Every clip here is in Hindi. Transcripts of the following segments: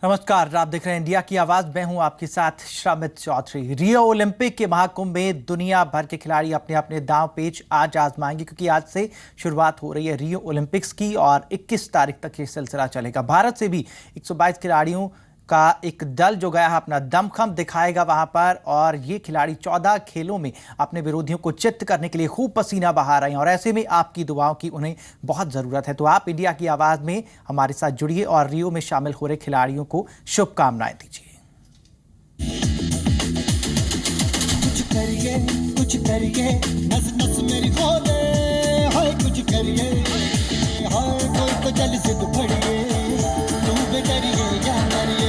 नमस्कार, आप देख रहे हैं इंडिया की आवाज। मैं हूं आपके साथ श्रामित चौधरी। रियो ओलंपिक के महाकुंभ में दुनिया भर के खिलाड़ी अपने अपने दांव पेच आज आजमाएंगे, क्योंकि आज से शुरुआत हो रही है रियो ओलंपिक्स की और 21 तारीख तक ये सिलसिला चलेगा। भारत से भी 122 खिलाड़ियों का एक दल जो गया है अपना दमखम दिखाएगा वहां पर, और ये खिलाड़ी 14 खेलों में अपने विरोधियों को चित्त करने के लिए खूब पसीना बहा रहे हैं और ऐसे में आपकी दुआओं की उन्हें बहुत जरूरत है। तो आप इंडिया की आवाज में हमारे साथ जुड़िए और रियो में शामिल हो रहे खिलाड़ियों को शुभकामनाएं दीजिए। कुछ करिए नस नस मेरी खोले, हाय कुछ करिए, हाय कोई तो जल से दुपड़िए, तू बेदरिए या मरिए।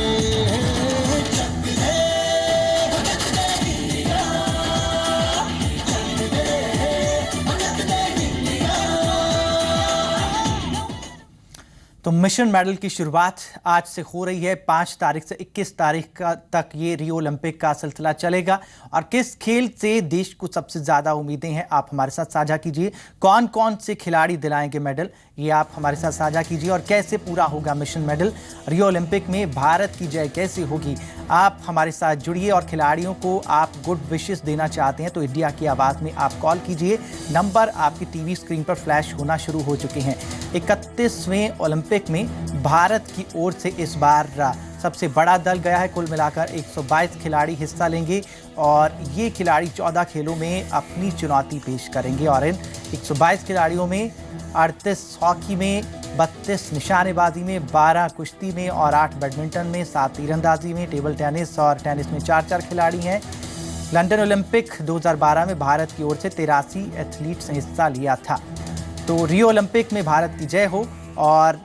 तो मिशन मेडल की शुरुआत आज से हो रही है। 5 तारीख से 21 तारीख तक ये रियो ओलंपिक का सिलसिला चलेगा। और किस खेल से देश को सबसे ज़्यादा उम्मीदें हैं, आप हमारे साथ साझा कीजिए। कौन कौन से खिलाड़ी दिलाएंगे मेडल, ये आप हमारे साथ साझा कीजिए। और कैसे पूरा होगा मिशन मेडल, रियो ओलंपिक में भारत की जय कैसे होगी, आप हमारे साथ जुड़िए। और खिलाड़ियों को आप गुड विशेस देना चाहते हैं तो इंडिया की आवाज़ में आप कॉल कीजिए। नंबर आपकी टीवी स्क्रीन पर फ्लैश होना शुरू हो चुके हैं। 31वें ओलंपिक में भारत की ओर से इस बार सबसे बड़ा दल गया है। कुल मिलाकर 122 खिलाड़ी हिस्सा लेंगे और ये खिलाड़ी 14 खेलों में अपनी चुनौती पेश करेंगे। और इन 122 खिलाड़ियों में 38 हॉकी में, 32 निशानेबाजी में, 12 कुश्ती में और 8 बैडमिंटन में, 7 तीरंदाजी में, टेबल टेनिस और टेनिस में 4-4 खिलाड़ी हैं। लंदन ओलंपिक 2012 में भारत की ओर से 83 एथलीट्स ने हिस्सा लिया था। तो रियो ओलंपिक में भारत की जय हो। और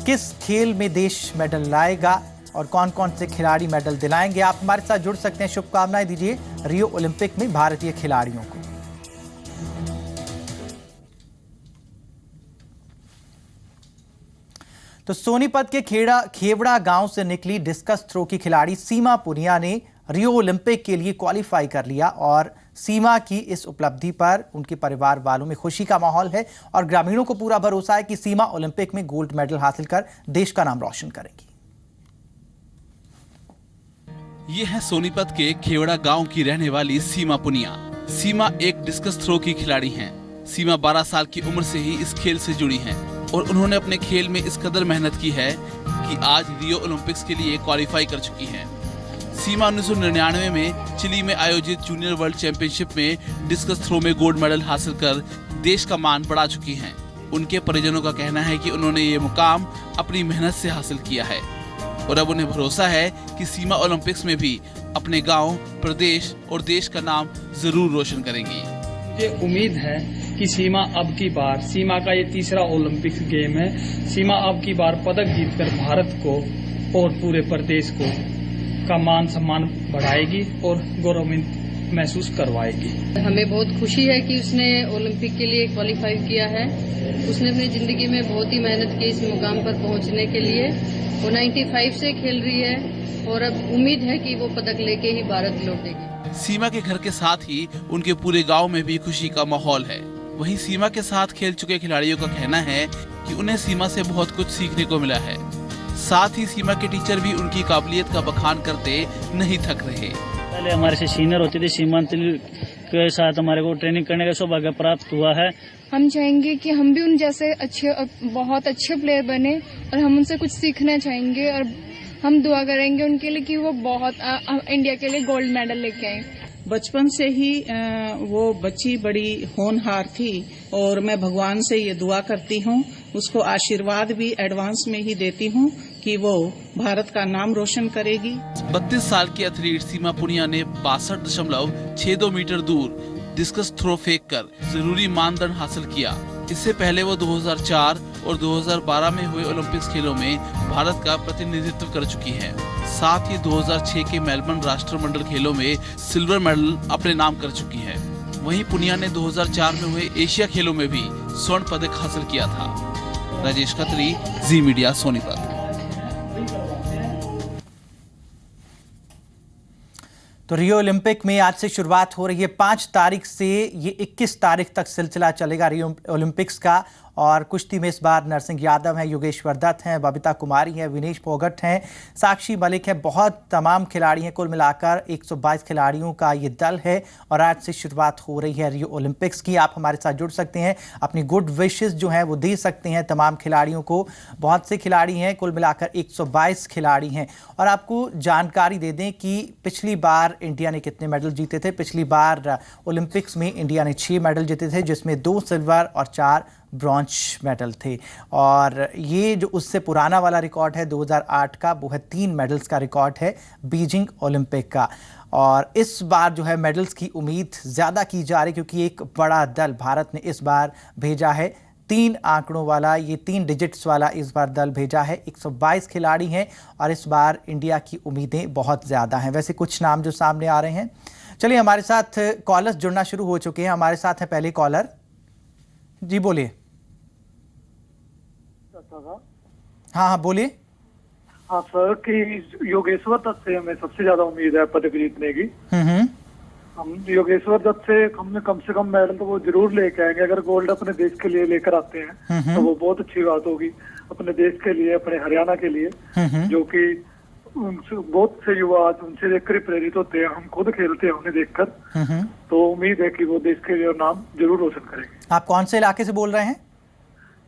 किस खेल में देश मेडल लाएगा और कौन कौन से खिलाड़ी मेडल दिलाएंगे, आप हमारे साथ जुड़ सकते हैं। शुभकामनाएं दीजिए रियो ओलंपिक में भारतीय खिलाड़ियों को। तो सोनीपत के खेवड़ा गांव से निकली डिस्कस थ्रो की खिलाड़ी सीमा पुनिया ने रियो ओलंपिक के लिए क्वालिफाई कर लिया। और सीमा की इस उपलब्धि पर उनके परिवार वालों में खुशी का माहौल है और ग्रामीणों को पूरा भरोसा है कि सीमा ओलंपिक में गोल्ड मेडल हासिल कर देश का नाम रोशन करेंगी। ये है सोनीपत के खेवड़ा गांव की रहने वाली सीमा पुनिया। सीमा एक डिस्कस थ्रो की खिलाड़ी हैं। सीमा 12 साल की उम्र से ही इस खेल से जुड़ी हैं और उन्होंने अपने खेल में इस कदर मेहनत की है कि आज रियो ओलंपिक्स के लिए क्वालिफाई कर चुकी हैं। सीमा 1999 में चिली में आयोजित जूनियर वर्ल्ड चैंपियनशिप में डिस्कस थ्रो में गोल्ड मेडल हासिल कर देश का मान बढ़ा चुकी हैं। उनके परिजनों का कहना है कि उन्होंने ये मुकाम अपनी मेहनत से हासिल किया है और अब उन्हें भरोसा है कि सीमा ओलंपिक्स में भी अपने गांव, प्रदेश और देश का नाम जरूर रोशन करेंगी। मुझे उम्मीद है कि सीमा अब की बार, सीमा का ये तीसरा ओलंपिक्स गेम है, सीमा अब की बार पदक जीतकर भारत को और पूरे प्रदेश को का मान सम्मान बढ़ाएगी और गौरवान्वित महसूस करवाएगी। हमें बहुत खुशी है कि उसने ओलंपिक के लिए क्वालिफाई किया है। उसने अपनी जिंदगी में बहुत ही मेहनत की इस मुकाम पर पहुंचने के लिए। वो 95 से खेल रही है और अब उम्मीद है कि वो पदक लेके ही भारत लौटेगी। सीमा के घर के साथ ही उनके पूरे गांव में भी खुशी का माहौल है। वहीं सीमा के साथ खेल चुके खिलाड़ियों का कहना है कि उन्हें सीमा से बहुत कुछ सीखने को मिला है। साथ ही सीमा के टीचर भी उनकी काबिलियत का बखान करते नहीं थक रहे। पहले हमारे से सीनियर होती थी, सीमांचल के साथ हमारे को ट्रेनिंग करने का सौभाग्य प्राप्त हुआ है। हम चाहेंगे कि हम भी उन जैसे बहुत अच्छे प्लेयर बने और हम उनसे कुछ सीखना चाहेंगे और हम दुआ करेंगे उनके लिए कि वो बहुत इंडिया के लिए गोल्ड मेडल लेके आए। बचपन से ही वो बच्ची बड़ी होनहार थी और मैं भगवान से ये दुआ करती हूँ, उसको आशीर्वाद भी एडवांस में ही देती हूँ कि वो भारत का नाम रोशन करेगी। 32 साल की एथलीट सीमा पुनिया ने 62.62 मीटर दूर डिस्कस थ्रो फेंक कर जरूरी मानदंड हासिल किया। इससे पहले वो 2004 और 2012 में हुए ओलंपिक्स खेलों में भारत का प्रतिनिधित्व कर चुकी है। साथ ही 2006 के मेलबर्न राष्ट्रमंडल खेलों में सिल्वर मेडल अपने नाम कर चुकी है। वहीं पुनिया ने 2004 में हुए एशिया खेलों में भी स्वर्ण पदक हासिल किया था। राजेश खत्री, जी मीडिया, सोनीपत। तो रियो ओलंपिक में आज से शुरुआत हो रही है। 5 तारीख से ये 21 तारीख तक सिलसिला चलेगा रियो ओलंपिक्स का। और कुश्ती में इस बार नरसिंह यादव हैं, योगेश्वर दत्त हैं, बबीता कुमारी हैं, विनेश फोगट हैं, साक्षी मलिक है, बहुत तमाम खिलाड़ी हैं। कुल मिलाकर 122 खिलाड़ियों का ये दल है और आज से शुरुआत हो रही है रियो ओलंपिक्स की। आप हमारे साथ जुड़ सकते हैं, अपनी गुड विशेस जो हैं वो दे सकते हैं तमाम खिलाड़ियों को। बहुत से खिलाड़ी हैं, कुल मिलाकर 122 खिलाड़ी हैं। और आपको जानकारी दे दें कि पिछली बार इंडिया ने कितने मेडल जीते थे। पिछली बार ओलंपिक्स में इंडिया ने 6 मेडल जीते थे, जिसमें 2 सिल्वर और 4 ब्रॉन्ज मेडल थे। और ये जो उससे पुराना वाला रिकॉर्ड है 2008 का, वो है 3 मेडल्स का रिकॉर्ड है बीजिंग ओलंपिक का। और इस बार जो है मेडल्स की उम्मीद ज़्यादा की जा रही, क्योंकि एक बड़ा दल भारत ने इस बार भेजा है। 3 आंकड़ों वाला, ये 3 डिजिट्स वाला इस बार दल भेजा है। 122 खिलाड़ी हैं और इस बार इंडिया की उम्मीदें बहुत ज़्यादा हैं। वैसे कुछ नाम जो सामने आ रहे हैं, चलिए हमारे साथ कॉलर्स जुड़ना शुरू हो चुके हैं। हमारे साथ हैं पहले कॉलर, जी बोलिए। हाँ बोलिए। हाँ सर, कि योगेश्वर दत्त से हमें सबसे ज्यादा उम्मीद है पदक जीतने की। हम योगेश्वर दत्त से हमें कम से कम मेडल तो वो जरूर लेके आएंगे। अगर गोल्ड अपने देश के लिए लेकर आते हैं तो वो बहुत अच्छी बात होगी अपने देश के लिए, अपने हरियाणा के लिए, जो कि बहुत से युवा आज उनसे देखकर प्रेरित होते हैं। हम खुद खेलते हैं उन्हें देखकर, तो उम्मीद है कि वो देश के लिए नाम जरूर रोशन करेंगे। आप कौन से इलाके से बोल रहे हैं?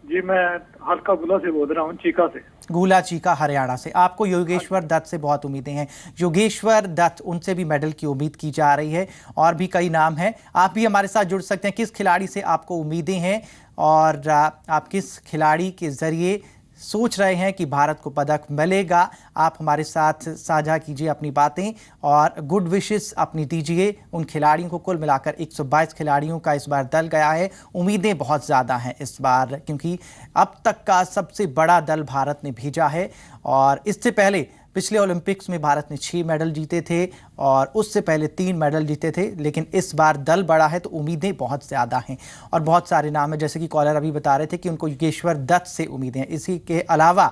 जी मैं हल्का गुला से बोल रहा हूँ, चीका से। गुला चीका, हरियाणा से। आपको योगेश्वर दत्त से बहुत उम्मीदें हैं। योगेश्वर दत्त, उनसे भी मेडल की उम्मीद की जा रही है। और भी कई नाम हैं, आप भी हमारे साथ जुड़ सकते हैं। किस खिलाड़ी से आपको उम्मीदें हैं और आप किस खिलाड़ी के जरिए सोच रहे हैं कि भारत को पदक मिलेगा? आप हमारे साथ साझा कीजिए अपनी बातें और गुड विशेस अपनी दीजिए उन खिलाड़ियों को। कुल मिलाकर 122 खिलाड़ियों का इस बार दल गया है। उम्मीदें बहुत ज़्यादा हैं इस बार, क्योंकि अब तक का सबसे बड़ा दल भारत ने भेजा है। और इससे पहले पिछले ओलंपिक्स में भारत ने 6 मेडल जीते थे और उससे पहले 3 मेडल जीते थे। लेकिन इस बार दल बड़ा है तो उम्मीदें बहुत ज़्यादा हैं और बहुत सारे नाम हैं, जैसे कि कॉलर अभी बता रहे थे कि उनको योगेश्वर दत्त से उम्मीदें हैं। इसी के अलावा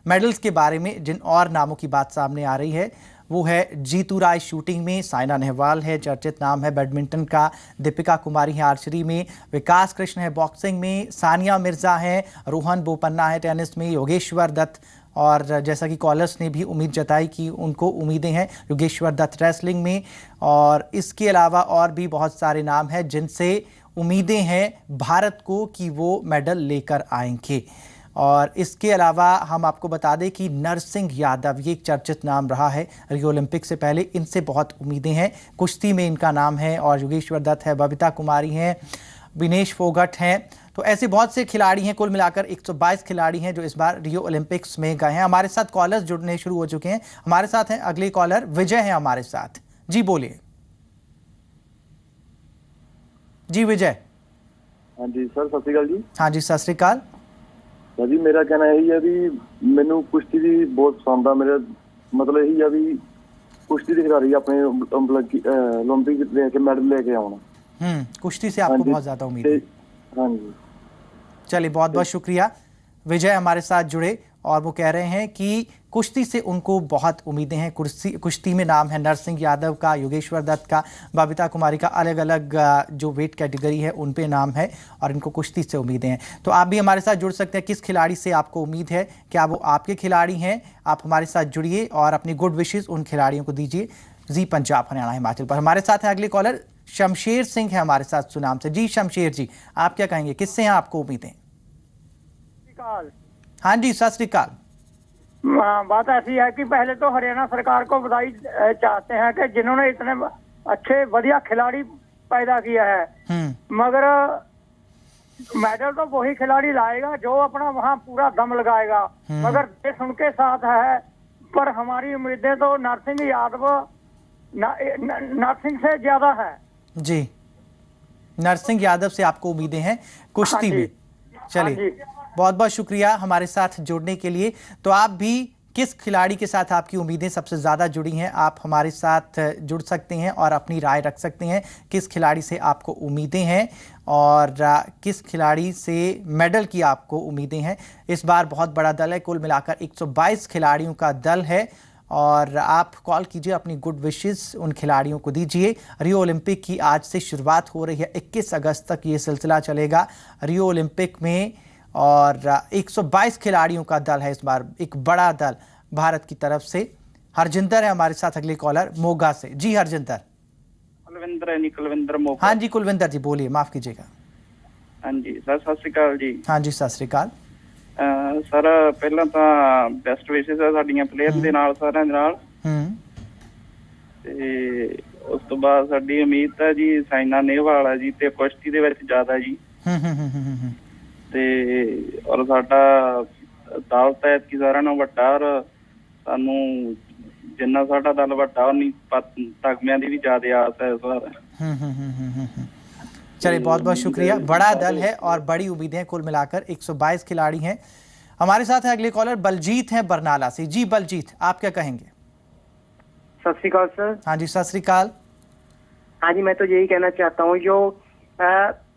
मेडल्स के बारे में जिन और नामों की बात सामने आ रही है वो है जीतू राय शूटिंग में, साइना नेहवाल है, चर्चित नाम है बैडमिंटन का, दीपिका कुमारी है आर्चरी में, विकास कृष्ण है बॉक्सिंग में, सानिया मिर्जा है, रोहन बोपन्ना है टेनिस में, योगेश्वर दत्त, और जैसा कि कॉलर्स ने भी उम्मीद जताई कि उनको उम्मीदें हैं योगेश्वर दत्त रेसलिंग में। और इसके अलावा और भी बहुत सारे नाम हैं जिनसे उम्मीदें हैं भारत को कि वो मेडल लेकर आएंगे। और इसके अलावा हम आपको बता दें कि नरसिंह यादव, ये एक चर्चित नाम रहा है रियो ओलंपिक से पहले, इनसे बहुत उम्मीदें हैं। कुश्ती में इनका नाम है। और योगेश्वर दत्त है, बबीता कुमारी हैं, विनेश फोगट हैं। तो ऐसे बहुत से खिलाड़ी हैं। कुल मिलाकर 122 खिलाड़ी हैं जो इस बार रियो ओलंपिक्स में गए हैं। हमारे साथ कॉलर्स जुड़ने शुरू हो चुके हैं। हमारे साथ हैं अगले कॉलर विजय हैं हमारे साथ, जी बोलिए। जी विजय। हाँ जी सर, सत श्री अकाल जी। हाँ जी, सत श्री अकाल। जी मेरा कहना यही है भी मैनू कुश्ती की बहुत पसंद है। मेरा मतलब यही है भी कुश्ती दिखा रही है अपने ओलंपिक लेके मेडल लेके आना। कुश्ती से आपको बहुत ज्यादा उम्मीद है। हाँ जी, चलिए बहुत बहुत शुक्रिया विजय हमारे साथ जुड़े। और वो कह रहे हैं कि कुश्ती से उनको बहुत उम्मीदें हैं। कुश्ती में नाम है नरसिंह यादव का, योगेश्वर दत्त का, बबीता कुमारी का, अलग अलग जो वेट कैटेगरी है उन पे नाम है और इनको कुश्ती से उम्मीदें हैं। तो आप भी हमारे साथ जुड़ सकते हैं। किस खिलाड़ी से आपको उम्मीद है, क्या वो आपके खिलाड़ी हैं? आप हमारे साथ जुड़िए और अपनी गुड विशेस उन खिलाड़ियों को दीजिए। जी पंजाब, हरियाणा, हिमाचल पर। हमारे साथ है अगले कॉलर शमशेर सिंह है हमारे साथ सुनाम से। जी शमशेर जी, आप क्या कहेंगे, किससे हैं आपको उम्मीदें? हाँ जी, सत श्री अकाल। बात ऐसी है कि पहले तो हरियाणा सरकार को बधाई चाहते हैं कि जिन्होंने इतने अच्छे बढ़िया खिलाड़ी पैदा किया है, मगर मेडल तो वही खिलाड़ी लाएगा जो अपना वहाँ पूरा दम लगाएगा। मगर देश उनके साथ है, पर हमारी उम्मीदें तो नरसिंह यादव नरसिंह से ज्यादा है। जी, नरसिंह यादव से आपको उम्मीदें हैं कुश्ती में। चलिए बहुत बहुत शुक्रिया हमारे साथ जुड़ने के लिए। तो आप भी किस खिलाड़ी के साथ आपकी उम्मीदें सबसे ज़्यादा जुड़ी हैं, आप हमारे साथ जुड़ सकते हैं और अपनी राय रख सकते हैं। किस खिलाड़ी से आपको उम्मीदें हैं और किस खिलाड़ी से मेडल की आपको उम्मीदें हैं? इस बार बहुत बड़ा दल है, कुल मिलाकर 122 खिलाड़ियों का दल है। और आप कॉल कीजिए, अपनी गुड विशेस उन खिलाड़ियों को दीजिए। रियो ओलंपिक की आज से शुरुआत हो रही है, 21 अगस्त तक ये सिलसिला चलेगा। रियो ओलंपिक में और 122 खिलाड़ियों का दल है इस बार, एक बड़ा दल भारत की तरफ से। हरजिंदर है हमारे साथ अगले कॉलर मोगा से। जी हरजिंदर। कुलविंदर मोगा। हाँ जी कुलविंदर जी बोलिए, माफ कीजिएगा। हाँ जी सर, सत श्री अकाल जी। हाँ जी सत श्री अकाल सर। ਪਹਿਲਾਂ ਤਾਂ ਬੈਸਟ ਵਿਸ਼ੇਸ ਆ ਸਾਡੀਆਂ ਪਲੇਅਰ ਦੇ ਨਾਲ, ਸਾਰਿਆਂ ਦੇ ਨਾਲ। ਤੇ ਉਸ ਤੋਂ ਬਾਅਦ ਸਾਡੀ ਉਮੀਦ ਤਾਂ ਜੀ ਸਾਇਨਾ ਨੇਹਵਾਲ ਆ ਜੀ, ਤੇ ਕੁਸ਼ਤੀ ਦੇ ਵਿੱਚ ਜ਼ਿਆਦਾ ਜੀ। ਤੇ ਔਰ ਸਾਡਾ ਦਲ ਤਾਂ ਐਤਕੀ ਸਾਰਿਆਂ ਨਾਲੋਂ ਵੱਡਾ, ਔਰ ਸਾਨੂੰ ਜਿੰਨਾ ਸਾਡਾ ਦਲ ਵੱਡਾ ਉਨੀ ਤਗਮਿਆਂ ਦੀ ਵੀ ਜ਼ਿਆਦਾ ਆਸ है इस बार। चलिए बहुत बहुत शुक्रिया। बड़ा दल है और बड़ी उम्मीदें, कुल मिलाकर 122 खिलाड़ी हैं। हमारे साथ है अगले कॉलर बलजीत हैं बरनाला से। जी बलजीत, आप क्या कहेंगे? सत श्री अकाल सर। हाँ जी सत श्री अकाल। हाँ जी, मैं तो यही कहना चाहता हूँ, जो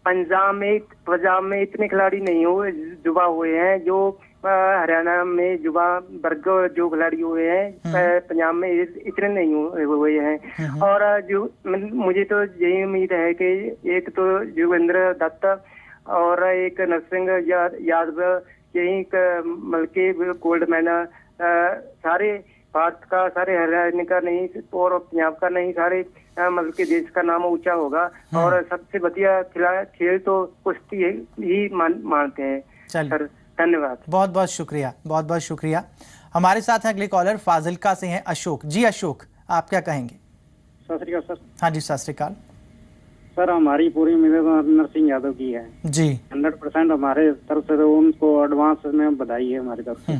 पंजाब में इतने खिलाड़ी नहीं हुए जुबा हुए हैं, जो हरियाणा में युवा वर्ग जो खिलाड़ी हुए हैं पंजाब में इतने नहीं हुए हैं। और जो मुझे तो यही उम्मीद है कि एक तो योगेंद्र दत्त और एक नरसिंह यादव, यही बल्कि गोल्ड मेडल सारे भारत का, सारे हरियाणा का नहीं और पंजाब का नहीं, सारे मतलब के देश का नाम ऊंचा होगा। और सबसे बढ़िया खेल तो कुश्ती ही मानते हैं सर। धन्यवाद। बहुत बहुत शुक्रिया, बहुत बहुत शुक्रिया। हमारे साथ हैं अगले कॉलर फाजिलका से हैं अशोक। जी अशोक, आप क्या कहेंगे? सत श्री अकाल सर। हाँ जी सत श्री अकाल। सर हमारी पूरी उम्मीद नरसिंह यादव की है जी। 100% हमारे तरफ से, तो उनको एडवांस में बधाई है हमारी तरफ से।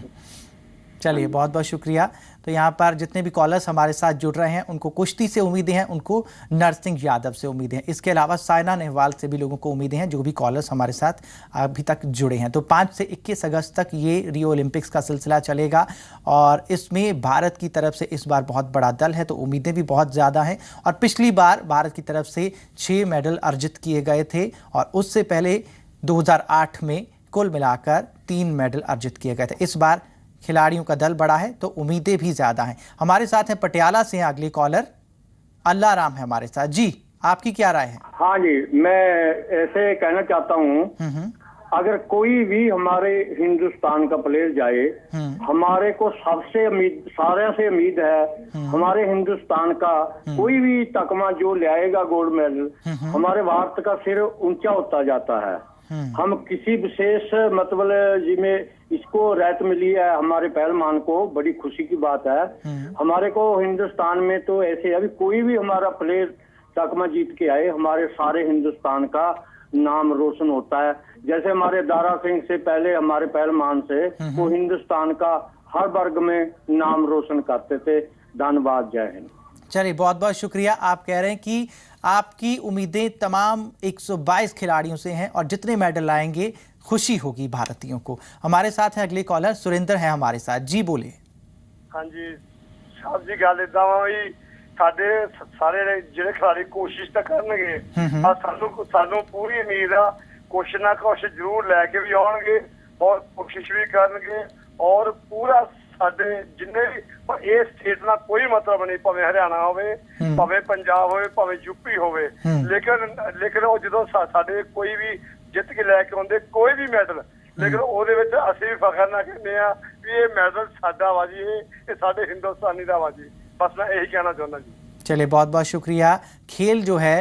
चलिए बहुत बहुत शुक्रिया। तो यहाँ पर जितने भी कॉलर्स हमारे साथ जुड़ रहे हैं, उनको कुश्ती से उम्मीदें हैं, उनको नरसिंह यादव से उम्मीदें हैं। इसके अलावा साइना नेहवाल से भी लोगों को उम्मीदें हैं, जो भी कॉलर्स हमारे साथ अभी तक जुड़े हैं। तो 5 से 21 अगस्त तक ये रियो ओलंपिक्स का सिलसिला चलेगा और इसमें भारत की तरफ से इस बार बहुत बड़ा दल है, तो उम्मीदें भी बहुत ज़्यादा हैं। और पिछली बार भारत की तरफ से 6 मेडल अर्जित किए गए थे और उससे पहले 2008 में कुल मिलाकर 3 मेडल अर्जित किए गए थे। इस बार खिलाड़ियों का दल बड़ा है तो उम्मीदें भी ज्यादा हैं। हमारे साथ हैं पटियाला से अगले कॉलर अल्लाह राम है हमारे साथ। जी आपकी क्या राय है? हाँ जी, मैं ऐसे कहना चाहता हूँ, अगर कोई भी हमारे हिंदुस्तान का प्लेयर जाए, हमारे को सबसे उम्मीद, सारे से उम्मीद है हमारे हिंदुस्तान का कोई भी तकमा जो ले आएगा गोल्ड मेडल, हमारे भारत का सिर ऊंचा होता जाता है। हम किसी विशेष मतलब जिसमें इसको राहत मिली है हमारे पहलवान को, बड़ी खुशी की बात है। हमारे को हिंदुस्तान में तो ऐसे अभी कोई भी हमारा प्लेयर तकमा जीत के आए, हमारे सारे हिंदुस्तान का नाम रोशन होता है। जैसे हमारे दारा सिंह से पहले हमारे पहलवान से, वो हिंदुस्तान का हर वर्ग में नाम रोशन करते थे। धन्यवाद, जय हिंद। चलिए बहुत बहुत शुक्रिया। आप कह रहे हैं कि आपकी उम्मीदें तमाम 122 खिलाड़ियों से हैं और जितने मेडल लाएंगे खुशी होगी भारतीयों को। हमारे साथ हैं अगले कॉलर सुरेंद्र हैं हमारे साथ। जी बोलिए। हाँ जी साहब जी, गल इदा वी साडे सारे जिहड़े खिलाड़ी कोशिश तो करनगे, सानू पूरी उम्मीद आ कुछ ना कुछ जरूर लैके भी आउणगे और कोशिश भी करनगे। और पूरा साडे जिन्ने भी इस स्टेट ना कोई मतलब नहीं, भावें हरियाणा होवे, भावें पंजाब होवे, भावें यूपी होवे, लेकिन वो जो साडे कोई भी जित के लैके आउंदे कोई भी मैडल, लेकिन ਉਹਦੇ ਵਿੱਚ ਅਸੀਂ भी फखर ना कहने आ भी ये मैडल साडा वा जी, ये साडे हिंदुस्तानी दा वा जी। बस मैं यही कहना चाहना जी। चलिए बहुत बहुत शुक्रिया। खेल जो है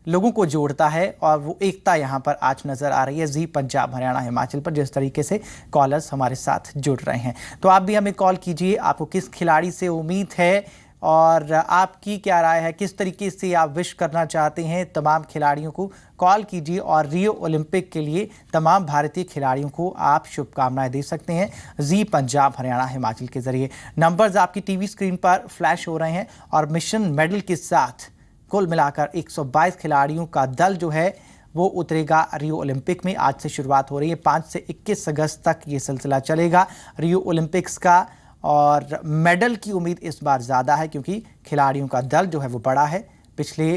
लोगों को जोड़ता है और वो एकता यहाँ पर आज नजर आ रही है जी पंजाब हरियाणा हिमाचल पर, जिस तरीके से कॉलर्स हमारे साथ जुड़ रहे हैं। तो आप भी हमें कॉल कीजिए, आपको किस खिलाड़ी से उम्मीद है और आपकी क्या राय है, किस तरीके से आप विश करना चाहते हैं तमाम खिलाड़ियों को। कॉल कीजिए और रियो ओलंपिक के लिए तमाम भारतीय खिलाड़ियों को आप शुभकामनाएं दे सकते हैं जी पंजाब हरियाणा हिमाचल के जरिए। नंबर्स आपकी टीवी स्क्रीन पर फ्लैश हो रहे हैं और मिशन मेडल के साथ कुल मिलाकर 122 खिलाड़ियों का दल जो है वो उतरेगा रियो ओलंपिक में। आज से शुरुआत हो रही है, 5 से 21 अगस्त तक ये सिलसिला चलेगा रियो ओलंपिक्स का। और मेडल की उम्मीद इस बार ज़्यादा है क्योंकि खिलाड़ियों का दल जो है वो बड़ा है पिछले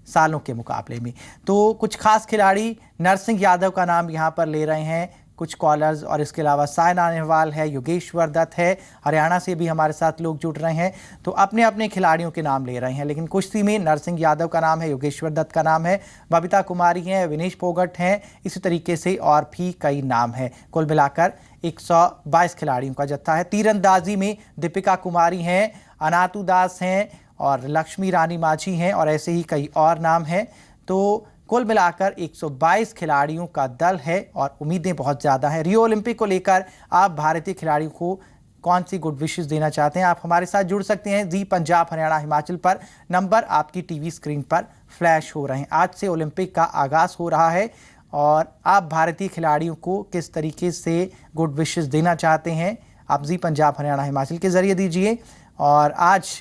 सालों के मुकाबले में। तो कुछ खास खिलाड़ी, नरसिंह यादव का नाम यहाँ पर ले रहे हैं, कुछ कॉलर्स और इसके अलावा सायना नेहवाल है, योगेश्वर दत्त है, हरियाणा से भी हमारे साथ लोग जुड़ रहे हैं। तो अपने अपने खिलाड़ियों के नाम ले रहे हैं, लेकिन कुश्ती में नरसिंह यादव का नाम है, योगेश्वर दत्त का नाम है, बबीता कुमारी हैं, विनेश फोगट हैं, इसी तरीके से और भी कई नाम हैं। कुल मिलाकर 122 खिलाड़ियों का जत्था है। तीरंदाजी में दीपिका कुमारी हैं, अनातु दास हैं और लक्ष्मी रानी माझी हैं और ऐसे ही कई और नाम हैं। तो कुल मिलाकर 122 खिलाड़ियों का दल है और उम्मीदें बहुत ज़्यादा हैं। रियो ओलंपिक को लेकर आप भारतीय खिलाड़ियों को कौन सी गुड विशेस देना चाहते हैं? आप हमारे साथ जुड़ सकते हैं जी पंजाब हरियाणा हिमाचल पर। नंबर आपकी टीवी स्क्रीन पर फ्लैश हो रहे हैं। आज से ओलंपिक का आगाज़ हो रहा है और आप भारतीय खिलाड़ियों को किस तरीके से गुड विशेस देना चाहते हैं, आप जी पंजाब हरियाणा हिमाचल के ज़रिए दीजिए। और आज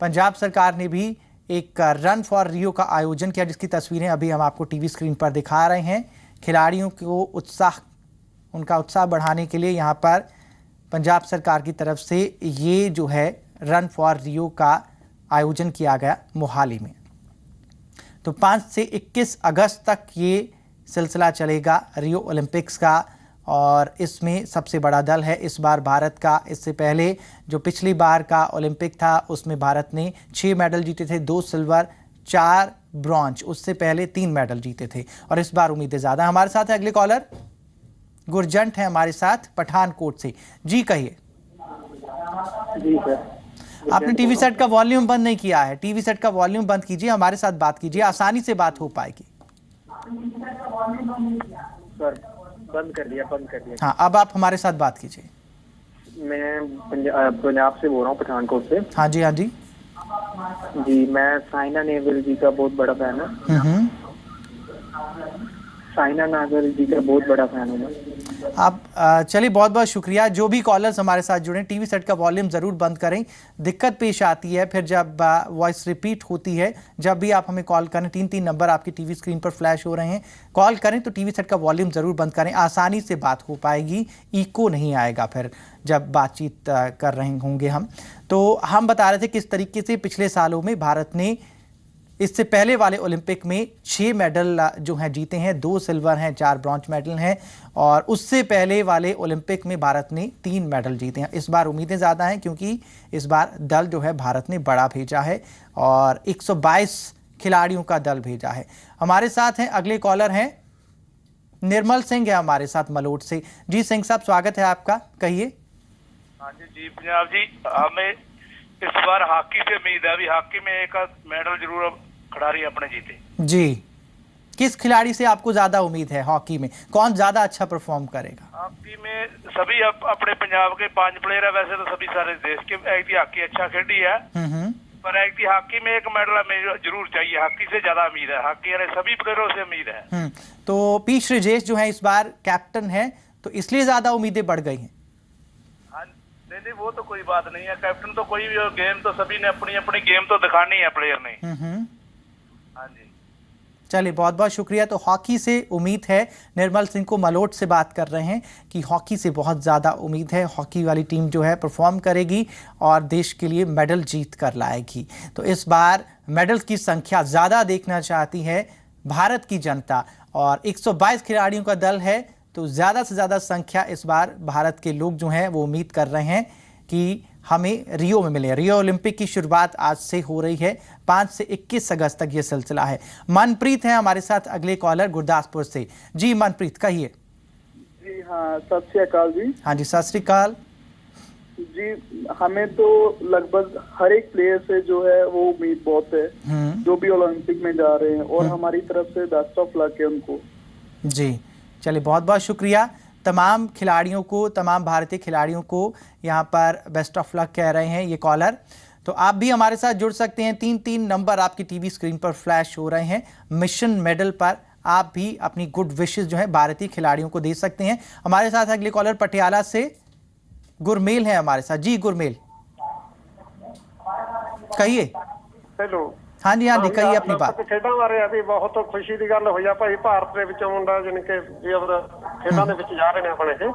पंजाब सरकार ने भी एक रन फॉर रियो का आयोजन किया, जिसकी तस्वीरें अभी हम आपको टीवी स्क्रीन पर दिखा रहे हैं। खिलाड़ियों को उनका उत्साह बढ़ाने के लिए यहाँ पर पंजाब सरकार की तरफ से ये जो है रन फॉर रियो का आयोजन किया गया मोहाली में। तो 5 से 21 अगस्त तक ये सिलसिला चलेगा रियो ओलंपिक्स का और इसमें सबसे बड़ा दल है इस बार भारत का। इससे पहले जो पिछली बार का ओलंपिक था उसमें भारत ने 6 मेडल जीते थे, 2 सिल्वर 4 ब्रॉन्ज, उससे पहले 3 मेडल जीते थे और इस बार उम्मीदें ज़्यादा। हमारे साथ है अगले कॉलर गुरजंट है हमारे साथ पठानकोट से। जी कहिए। जी सर। आपने टीवी सेट का वॉल्यूम बंद नहीं किया है, टीवी सेट का वॉल्यूम बंद कीजिए, हमारे साथ बात कीजिए, आसानी से बात हो पाएगी। सर बंद कर दिया। हाँ, अब आप हमारे साथ बात कीजिए। मैं पंजाब से बोल रहा हूँ, पठानकोट से। हाँ जी, हाँ जी। जी, मैं साइना नेहवाल जी का बहुत बड़ा फैन हूँ। साइना नेहवाल जी का बहुत बड़ा फैन हूँ मैं। आप चलिए, बहुत बहुत शुक्रिया। जो भी कॉलर्स हमारे साथ जुड़े, टीवी सेट का वॉल्यूम ज़रूर बंद करें। दिक्कत पेश आती है फिर जब वॉइस रिपीट होती है। जब भी आप हमें कॉल करें, 3 आपकी आपकी टीवी स्क्रीन पर फ्लैश हो रहे हैं, कॉल करें तो टीवी सेट का वॉल्यूम ज़रूर बंद करें, आसानी से बात हो पाएगी, इको नहीं आएगा फिर जब बातचीत कर रहे होंगे हम। तो हम बता रहे थे किस तरीके से पिछले सालों में भारत ने इससे पहले वाले ओलंपिक में 6 मेडल जो हैं जीते हैं, 2 सिल्वर हैं, 4 ब्रॉन्ज मेडल हैं और उससे पहले वाले ओलंपिक में भारत ने 3 मेडल जीते हैं। इस बार उम्मीदें ज़्यादा हैं क्योंकि इस बार दल जो है भारत ने बड़ा भेजा है और 122 खिलाड़ियों का दल भेजा है। हमारे साथ हैं अगले कॉलर हैं निर्मल सिंह है हमारे साथ मलोट से। जी सिंह साहब, स्वागत है आपका, कहिए। हाँ जी पंजाब जी, हमें इस बार हॉकी से उम्मीद है, अभी हॉकी में एक मेडल जरूर खिलाड़ी अपने जीते। जी, किस खिलाड़ी से आपको ज्यादा उम्मीद है हॉकी में? कौन ज्यादा अच्छा परफॉर्म करेगा? हॉकी में सभी अपने पंजाब के 5 प्लेयर है, वैसे तो सभी सारे देश के। एक ही हॉकी अच्छा खेली है, पर एक ही हॉकी में एक मेडल हमें जरूर चाहिए। हॉकी से ज्यादा उम्मीद है, हॉकी वाले सभी प्लेयरों से उम्मीद है। तो पी श्रीजेश जो है इस बार कैप्टन है, तो इसलिए ज्यादा उम्मीदें बढ़ गई हैं। नहीं, वो तो कोई बात नहीं है। कैप्टन तो कोई भी हो, गेम तो सभी ने अपनी अपनी गेम तो दिखानी है प्लेयर ने। हाँ जी, चलिए, बहुत बहुत शुक्रिया। तो हॉकी से उम्मीद है, निर्मल सिंह को मलोट से बात कर रहे हैं कि हॉकी से बहुत ज़्यादा उम्मीद है। हॉकी वाली टीम जो है परफॉर्म करेगी और देश के लिए मेडल जीत कर लाएगी। तो इस बार मेडल की संख्या ज़्यादा देखना चाहती है भारत की जनता और 122 खिलाड़ियों का दल है, तो ज़्यादा से ज़्यादा संख्या इस बार भारत के लोग जो हैं वो उम्मीद कर रहे हैं कि हमें रियो में मिले। रियो ओलंपिक की शुरुआत आज से हो रही है, 5 से 21 अगस्त तक ये सिलसिला है। मनप्रीत है हमारे साथ अगले कॉलर गुरदासपुर से। जी मनप्रीत, कहिए। जी हाँ, सत श्री अकाल जी। हाँ जी, सत श्री अकाल जी। हमें तो लगभग हर एक प्लेयर से जो है वो उम्मीद बहुत है, जो भी ओलंपिक में जा रहे हैं, और हमारी तरफ से बेस्ट ऑफ लक है उनको। जी, चलिए, बहुत बहुत शुक्रिया। तमाम खिलाड़ियों को, तमाम भारतीय खिलाड़ियों को यहाँ पर बेस्ट ऑफ लक कह रहे हैं ये कॉलर। तो आप भी हमारे साथ जुड़ सकते हैं। 3 नंबर आपकी टीवी स्क्रीन पर फ्लैश हो रहे हैं। मिशन मेडल पर आप भी अपनी गुड विशेस जो है भारतीय खिलाड़ियों को दे सकते हैं। हमारे साथ अगले कॉलर पटियाला से गुरमेल है हमारे साथ। जी गुरमेल, कहिए। हेलो। हाँ जी, हाँ जी, कहिए अपनी बात। खेडां बारे अभी बहुत खुशी की गल होई आ भाई, भारत ਦੇ ਵਿੱਚੋਂ ਮੁੰਡਾ ਜਿਨ ਕੇ खेडां ਦੇ ਵਿੱਚ जा रहे हैं अपने के।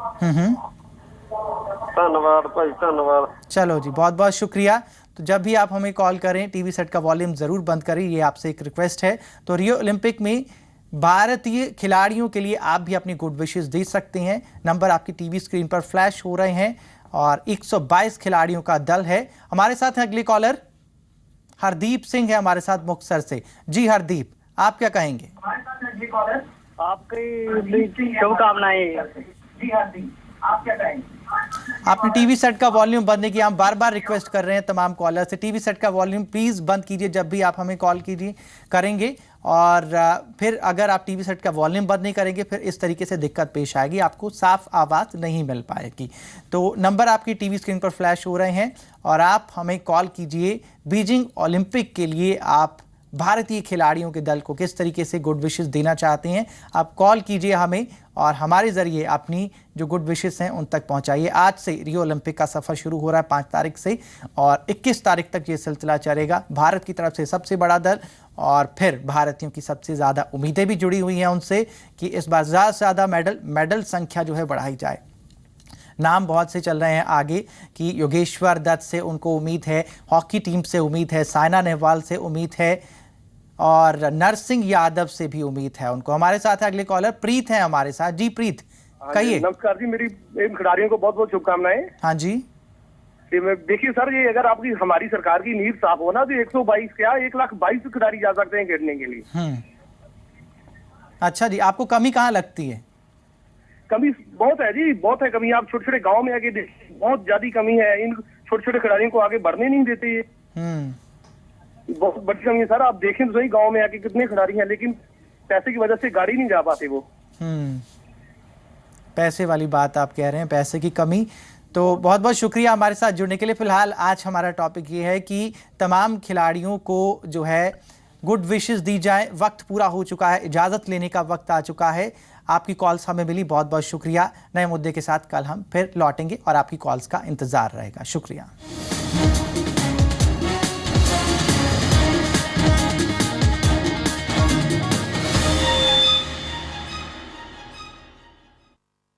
धन्यवाद भाई, धन्यवाद। चलो जी, बहुत बहुत शुक्रिया। तो जब भी आप हमें कॉल करें, टीवी सेट का वॉल्यूम ज़रूर बंद करें, ये आपसे एक रिक्वेस्ट है। तो रियो ओलंपिक में भारतीय खिलाड़ियों के लिए आप भी अपनी गुड विशेस दे सकते हैं। नंबर आपकी टीवी स्क्रीन पर फ्लैश हो रहे हैं और 122 खिलाड़ियों का दल है। हमारे साथ हैं अगले कॉलर हरदीप सिंह है हमारे साथ मुक्तसर से। जी हरदीप, आप क्या कहेंगे? आपकी शुभकामनाएं। जी हरदीप, आप क्या कहेंगे? आपने टीवी सेट का वॉल्यूम बंद नहीं किया। हम बार बार रिक्वेस्ट कर रहे हैं तमाम कॉलर से, टीवी सेट का वॉल्यूम प्लीज बंद कीजिए जब भी आप हमें कॉल कीजिए करेंगे। और फिर अगर आप टीवी सेट का वॉल्यूम बंद नहीं करेंगे फिर इस तरीके से दिक्कत पेश आएगी, आपको साफ आवाज़ नहीं मिल पाएगी। तो नंबर आपकी टीवी स्क्रीन पर फ्लैश हो रहे हैं और आप हमें कॉल कीजिए। बीजिंग ओलंपिक के लिए आप भारतीय खिलाड़ियों के दल को किस तरीके से गुड विशेस देना चाहते हैं, आप कॉल कीजिए हमें और हमारे ज़रिए अपनी जो गुड विशेस हैं उन तक पहुंचाइए। आज से रियो ओलंपिक का सफ़र शुरू हो रहा है 5 तारीख से और 21 तारीख तक ये सिलसिला चलेगा। भारत की तरफ से सबसे बड़ा दल और फिर भारतीयों की सबसे ज़्यादा उम्मीदें भी जुड़ी हुई हैं उनसे कि इस बार ज़्यादा से ज़्यादा मेडल संख्या जो है बढ़ाई जाए। नाम बहुत से चल रहे हैं आगे कि योगेश्वर दत्त से उनको उम्मीद है, हॉकी टीम से उम्मीद है, साइना नेहवाल से उम्मीद है और नरसिंह यादव से भी उम्मीद है उनको। हमारे साथ है अगले कॉलर प्रीत हैं हमारे साथ। जी प्रीत, कहिए। नमस्कार जी, मेरी इन खिलाड़ियों को बहुत बहुत शुभकामनाएं। हाँ जी। देखिए सर, ये अगर आपकी हमारी सरकार की नींव साफ हो ना तो 122 क्या 1,22,000 खिलाड़ी जा सकते हैं खेलने के लिए। अच्छा जी, आपको कमी कहाँ लगती है? कमी बहुत है जी, बहुत है कमी। आप छोटे छोटे गाँव में आके देखिए, बहुत ज्यादा कमी है। इन छोटे छोटे खिलाड़ियों को आगे बढ़ने नहीं देते ये, बहुत बड़ी कमी है सर। आप देखें तो सही, गांव में आके कितने खिलाड़ी हैं लेकिन पैसे की वजह से गाड़ी नहीं जा पाते वो। पैसे वाली बात आप कह रहे हैं, पैसे की कमी। तो बहुत बहुत शुक्रिया हमारे साथ जुड़ने के लिए। फिलहाल आज हमारा टॉपिक ये है कि तमाम खिलाड़ियों को जो है गुड विशेस दी जाए। वक्त पूरा हो चुका है, इजाज़त लेने का वक्त आ चुका है। आपकी कॉल्स हमें मिली, बहुत बहुत शुक्रिया। नए मुद्दे के साथ कल हम फिर लौटेंगे और आपकी कॉल्स का इंतज़ार रहेगा। शुक्रिया।